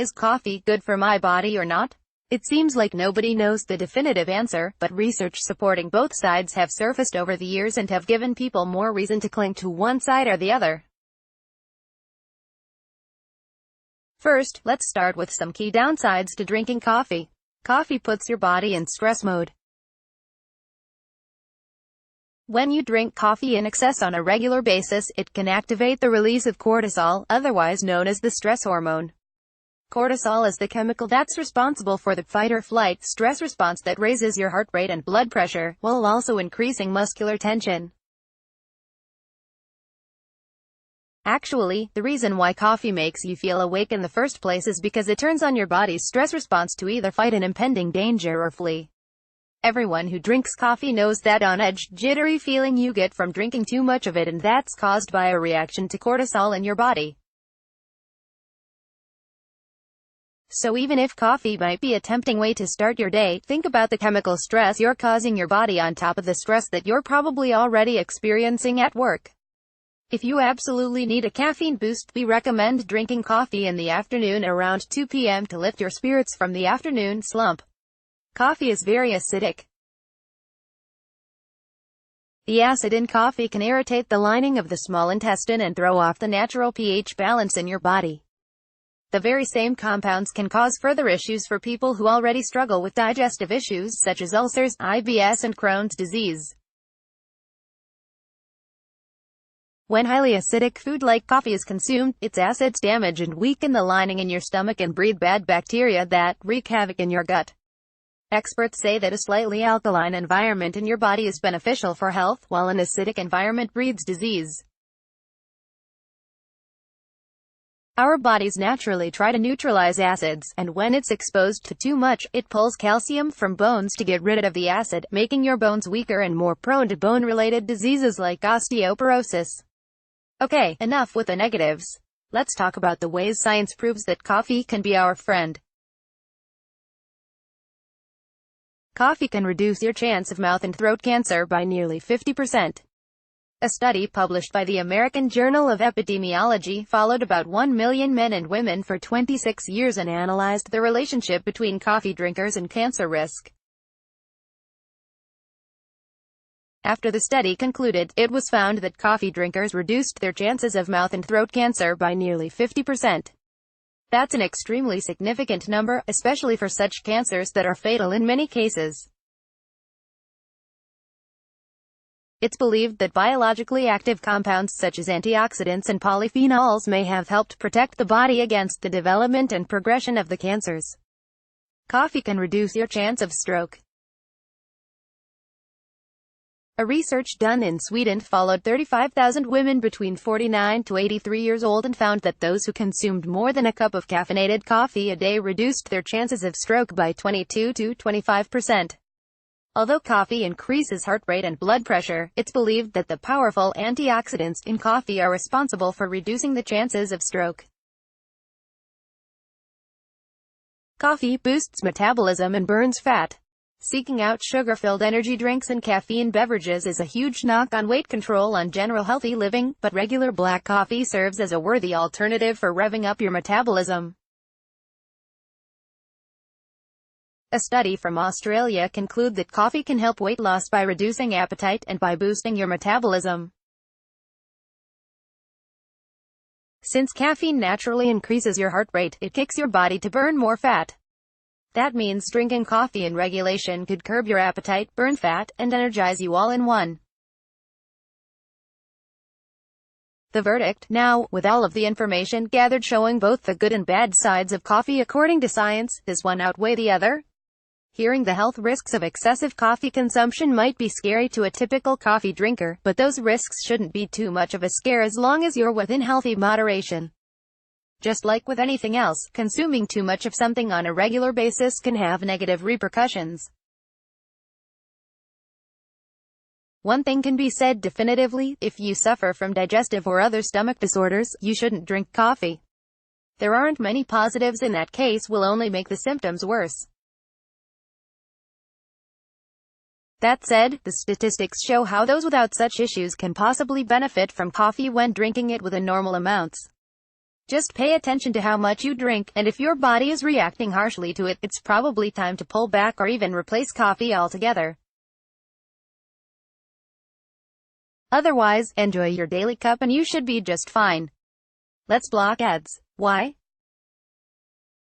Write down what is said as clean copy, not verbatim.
Is coffee good for my body or not? It seems like nobody knows the definitive answer, but research supporting both sides have surfaced over the years and have given people more reason to cling to one side or the other. First, let's start with some key downsides to drinking coffee. Coffee puts your body in stress mode. When you drink coffee in excess on a regular basis, it can activate the release of cortisol, otherwise known as the stress hormone. Cortisol is the chemical that's responsible for the fight-or-flight stress response that raises your heart rate and blood pressure, while also increasing muscular tension. Actually, the reason why coffee makes you feel awake in the first place is because it turns on your body's stress response to either fight an impending danger or flee. Everyone who drinks coffee knows that on-edge, jittery feeling you get from drinking too much of it, and that's caused by a reaction to cortisol in your body. So even if coffee might be a tempting way to start your day, think about the chemical stress you're causing your body on top of the stress that you're probably already experiencing at work. If you absolutely need a caffeine boost, we recommend drinking coffee in the afternoon around 2 p.m. to lift your spirits from the afternoon slump. Coffee is very acidic. The acid in coffee can irritate the lining of the small intestine and throw off the natural pH balance in your body. The very same compounds can cause further issues for people who already struggle with digestive issues such as ulcers, IBS, and Crohn's disease. When highly acidic food like coffee is consumed, its acids damage and weaken the lining in your stomach and breed bad bacteria that wreak havoc in your gut. Experts say that a slightly alkaline environment in your body is beneficial for health, while an acidic environment breeds disease. Our bodies naturally try to neutralize acids, and when it's exposed to too much, it pulls calcium from bones to get rid of the acid, making your bones weaker and more prone to bone-related diseases like osteoporosis. Okay, enough with the negatives. Let's talk about the ways science proves that coffee can be our friend. Coffee can reduce your chance of mouth and throat cancer by nearly 50%. A study published by the American Journal of Epidemiology followed about 1 million men and women for 26 years and analyzed the relationship between coffee drinkers and cancer risk. After the study concluded, it was found that coffee drinkers reduced their chances of mouth and throat cancer by nearly 50%. That's an extremely significant number, especially for such cancers that are fatal in many cases. It's believed that biologically active compounds such as antioxidants and polyphenols may have helped protect the body against the development and progression of the cancers. Coffee can reduce your chance of stroke. A research done in Sweden followed 35,000 women between 49 to 83 years old and found that those who consumed more than a cup of caffeinated coffee a day reduced their chances of stroke by 22 to 25%. Although coffee increases heart rate and blood pressure, it's believed that the powerful antioxidants in coffee are responsible for reducing the chances of stroke. Coffee boosts metabolism and burns fat. Seeking out sugar-filled energy drinks and caffeine beverages is a huge knock on weight control on general healthy living, but regular black coffee serves as a worthy alternative for revving up your metabolism. A study from Australia concluded that coffee can help weight loss by reducing appetite and by boosting your metabolism. Since caffeine naturally increases your heart rate, it kicks your body to burn more fat. That means drinking coffee in regulation could curb your appetite, burn fat, and energize you all in one. The verdict, now, with all of the information gathered showing both the good and bad sides of coffee according to science, does one outweigh the other? Hearing the health risks of excessive coffee consumption might be scary to a typical coffee drinker, but those risks shouldn't be too much of a scare as long as you're within healthy moderation. Just like with anything else, consuming too much of something on a regular basis can have negative repercussions. One thing can be said definitively: if you suffer from digestive or other stomach disorders, you shouldn't drink coffee. There aren't many positives in that case, will only make the symptoms worse. That said, the statistics show how those without such issues can possibly benefit from coffee when drinking it within normal amounts. Just pay attention to how much you drink, and if your body is reacting harshly to it, it's probably time to pull back or even replace coffee altogether. Otherwise, enjoy your daily cup and you should be just fine. Let's block ads. Why?